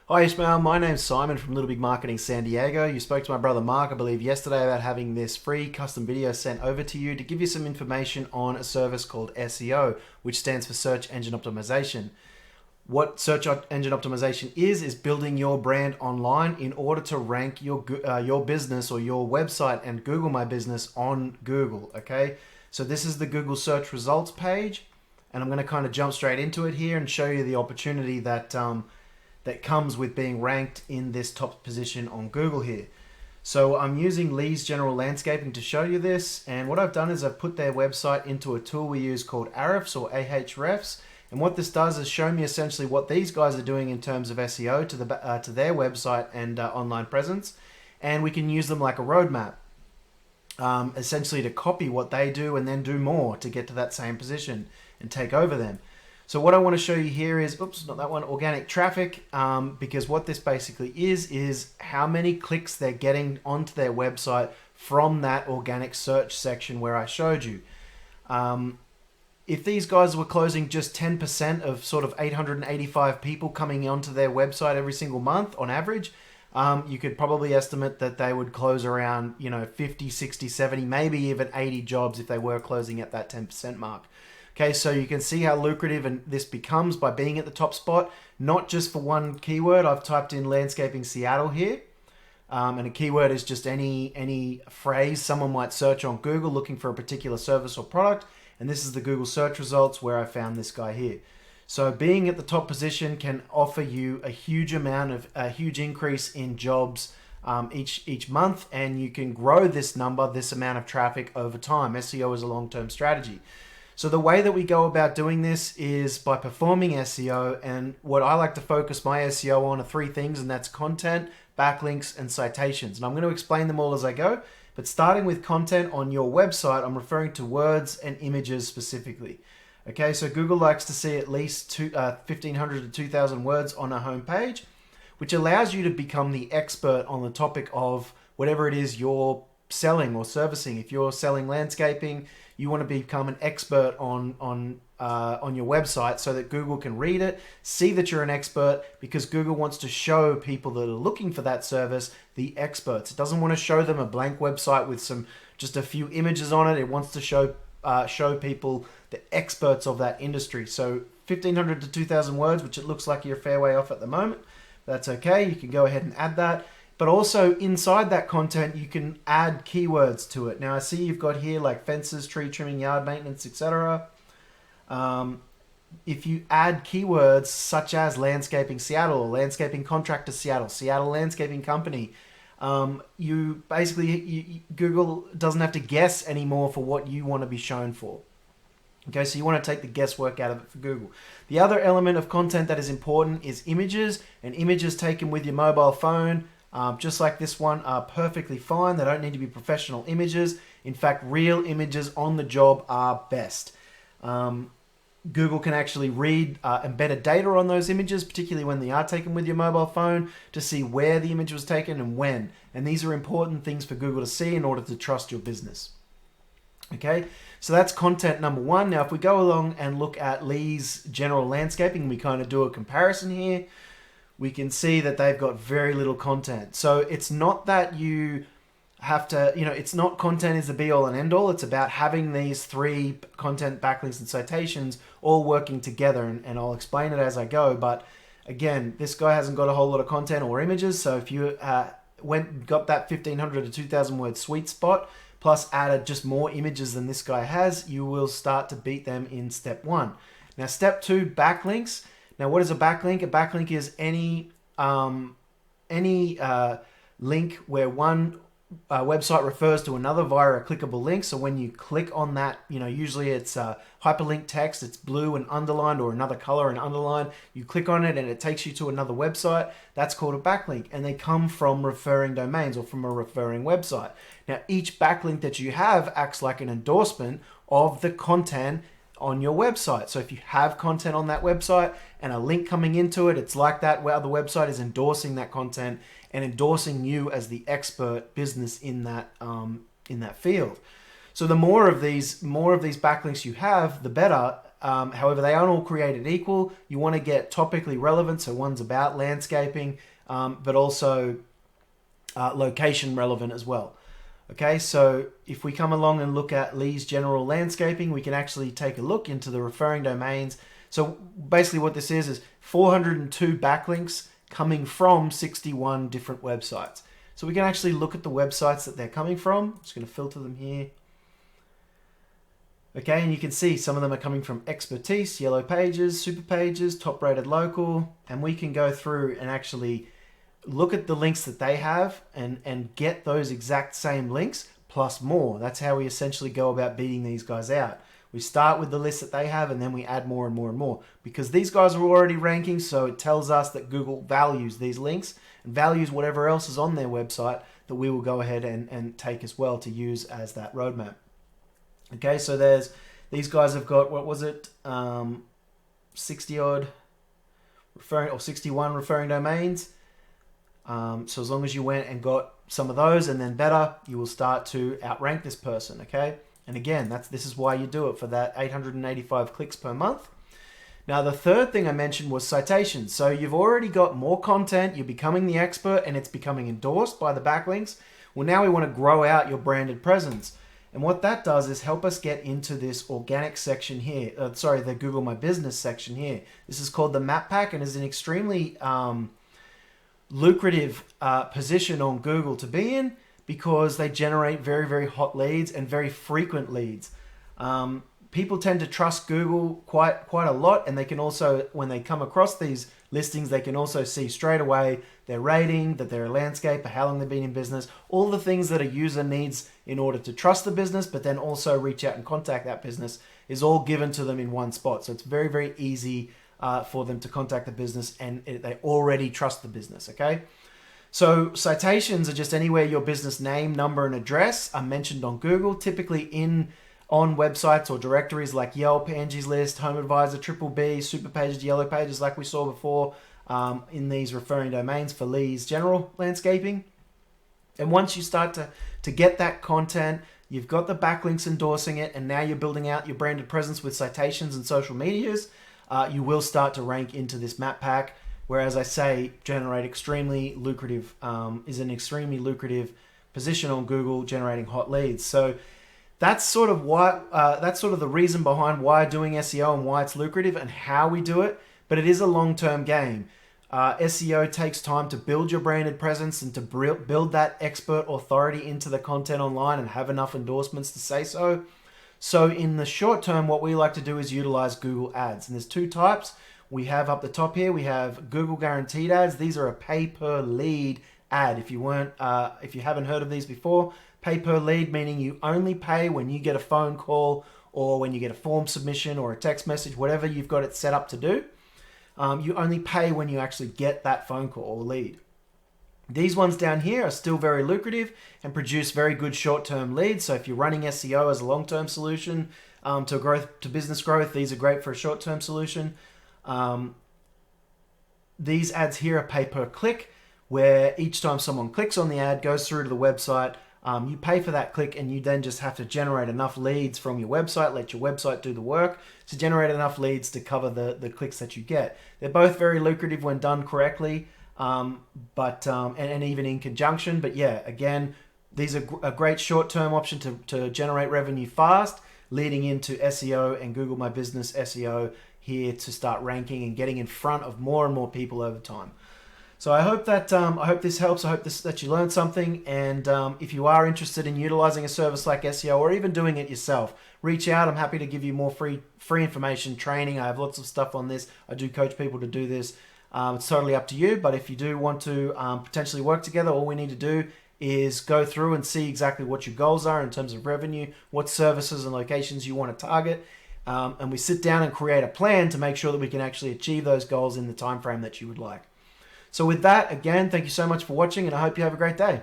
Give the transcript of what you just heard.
Hi Ishmael, my name's Simon from Little Big Marketing San Diego. You spoke to my brother Mark, I believe, yesterday about having this free custom video sent over to you to give you some information on a service called SEO, which stands for Search Engine Optimization. What search engine optimization is building your brand online in order to rank your business or your website and Google My Business on Google. Okay, so this is the Google search results page, and I'm going to kind of jump straight into it here and show you the opportunity that comes with being ranked in this top position on Google here. So I'm using Lee's General Landscaping to show you this, and what I've done is I've put their website into a tool we use called Ahrefs or Ahrefs, and what this does is show me essentially what these guys are doing in terms of SEO to their website and online presence, and we can use them like a roadmap, essentially to copy what they do and then do more to get to that same position and take over them. So what I want to show you here is, oops, not that one, organic traffic, because what this basically is how many clicks they're getting onto their website from that organic search section where I showed you. If these guys were closing just 10% of sort of 885 people coming onto their website every single month on average, you could probably estimate that they would close around 50, 60, 70, maybe even 80 jobs if they were closing at that 10% mark. Okay, so you can see how lucrative this becomes by being at the top spot, not just for one keyword. I've typed in landscaping Seattle here, and a keyword is just any phrase someone might search on Google looking for a particular service or product, and this is the Google search results where I found this guy here. So being at the top position can offer you a huge increase in jobs each month, and you can grow this amount of traffic over time. SEO is a long-term strategy. So the way that we go about doing this is by performing SEO, and what I like to focus my SEO on are three things, and that's content, backlinks, and citations. And I'm going to explain them all as I go, but starting with content on your website, I'm referring to words and images specifically. Okay, so Google likes to see at least 1,500 to 2,000 words on a home page, which allows you to become the expert on the topic of whatever it is you're selling or servicing. If you're selling landscaping, you want to become an expert on your website so that Google can read it, see that you're an expert, because Google wants to show people that are looking for that service the experts. It doesn't want to show them a blank website with just a few images on it. It wants to show people the experts of that industry. So 1,500 to 2,000 words, which it looks like you're a fair way off at the moment. That's okay. You can go ahead and add that. But also inside that content, you can add keywords to it. Now I see you've got here like fences, tree trimming, yard maintenance, etc. If you add keywords such as landscaping Seattle, or landscaping contractor Seattle, Seattle landscaping company, you basically, Google doesn't have to guess anymore for what you want to be shown for. Okay, so you want to take the guesswork out of it for Google. The other element of content that is important is images, and images taken with your mobile phone, just like this one, are perfectly fine. They don't need to be professional images. In fact, real images on the job are best. Google can actually read embedded data on those images, particularly when they are taken with your mobile phone, to see where the image was taken and when. And these are important things for Google to see in order to trust your business. Okay, so that's content number one. Now, if we go along and look at Lee's General Landscaping, we kind of do a comparison here. We can see that they've got very little content. So it's not that you have to, it's not content is the be all and end all. It's about having these three: content, backlinks, and citations all working together. And I'll explain it as I go. But again, this guy hasn't got a whole lot of content or images. So if you got that 1,500 to 2,000 word sweet spot, plus added just more images than this guy has, you will start to beat them in step one. Now, step two, backlinks. Now, what is a backlink? A backlink is any link where one website refers to another via a clickable link. So when you click on that, usually it's hyperlink text, it's blue and underlined, or another color and underlined. You click on it and it takes you to another website. That's called a backlink, and they come from referring domains or from a referring website. Now, each backlink that you have acts like an endorsement of the content on your website. So if you have content on that website and a link coming into it, it's like that where the website is endorsing that content and endorsing you as the expert business in that field. So the more of these backlinks you have, the better. however, they aren't all created equal. You want to get topically relevant, so one's about landscaping, but also location relevant as well. Okay, so if we come along and look at Lee's General Landscaping, we can actually take a look into the referring domains. So basically what this is 402 backlinks coming from 61 different websites. So we can actually look at the websites that they're coming from. I'm just going to filter them here. Okay, and you can see some of them are coming from Expertise, Yellow Pages, Super Pages, Top Rated Local, and we can go through and actually look at the links that they have and get those exact same links plus more. That's how we essentially go about beating these guys out. We start with the list that they have and then we add more and more and more because these guys are already ranking, so it tells us that Google values these links and values whatever else is on their website that we will go ahead and take as well to use as that roadmap. Okay, so there's these guys have got, what was it, 60 odd referring, or 61 referring domains. So as long as you went and got some of those and then better, you will start to outrank this person, okay? And again, this is why you do it, for that 885 clicks per month. Now, the third thing I mentioned was citations. So you've already got more content, you're becoming the expert, and it's becoming endorsed by the backlinks. Well, now we want to grow out your branded presence. And what that does is help us get into this organic section here. The Google My Business section here. This is called the Map Pack and is an extremely lucrative position on Google to be in because they generate very, very hot leads and very frequent leads. People tend to trust Google quite a lot, and they can also, when they come across these listings, they can also see straight away their rating, that they're a landscaper, how long they've been in business, all the things that a user needs in order to trust the business, but then also reach out and contact that business is all given to them in one spot. So it's very, very easy for them to contact the business, and they already trust the business, okay? So citations are just anywhere your business name, number, and address are mentioned on Google, typically on websites or directories like Yelp, Angie's List, Home Advisor, Triple B, Super Pages, Yellow Pages, like we saw before in these referring domains for Lee's General Landscaping. And once you start to get that content, you've got the backlinks endorsing it, and now you're building out your branded presence with citations and social medias, you will start to rank into this map pack, where, as I say, generate extremely lucrative, is an extremely lucrative position on Google, generating hot leads. So that's sort of why, that's sort of the reason behind why doing SEO and why it's lucrative and how we do it. But it is a long-term game. SEO takes time to build your branded presence and to build that expert authority into the content online and have enough endorsements to say so. So in the short term, what we like to do is utilize Google Ads. And there's two types. We have up the top here, we have Google Guaranteed Ads. These are a pay per lead ad. If you haven't heard of these before, pay per lead meaning you only pay when you get a phone call or when you get a form submission or a text message, whatever you've got it set up to do. You only pay when you actually get that phone call or lead. These ones down here are still very lucrative and produce very good short-term leads. So if you're running SEO as a long-term solution to business growth, these are great for a short-term solution. These ads here are pay per click, where each time someone clicks on the ad, goes through to the website, you pay for that click, and you then just have to generate enough leads from your website, let your website do the work to generate enough leads to cover the clicks that you get. They're both very lucrative when done correctly, and even in conjunction. But yeah, again, these are a great short-term option to generate revenue fast, leading into SEO and Google My Business SEO here to start ranking and getting in front of more and more people over time. So I hope that I hope this helps. I hope that you learned something. And if you are interested in utilizing a service like SEO or even doing it yourself, reach out. I'm happy to give you more free information, training. I have lots of stuff on this. I do coach people to do this. It's totally up to you. But if you do want to potentially work together, all we need to do is go through and see exactly what your goals are in terms of revenue, what services and locations you want to target. And we sit down and create a plan to make sure that we can actually achieve those goals in the time frame that you would like. So with that, again, thank you so much for watching, and I hope you have a great day.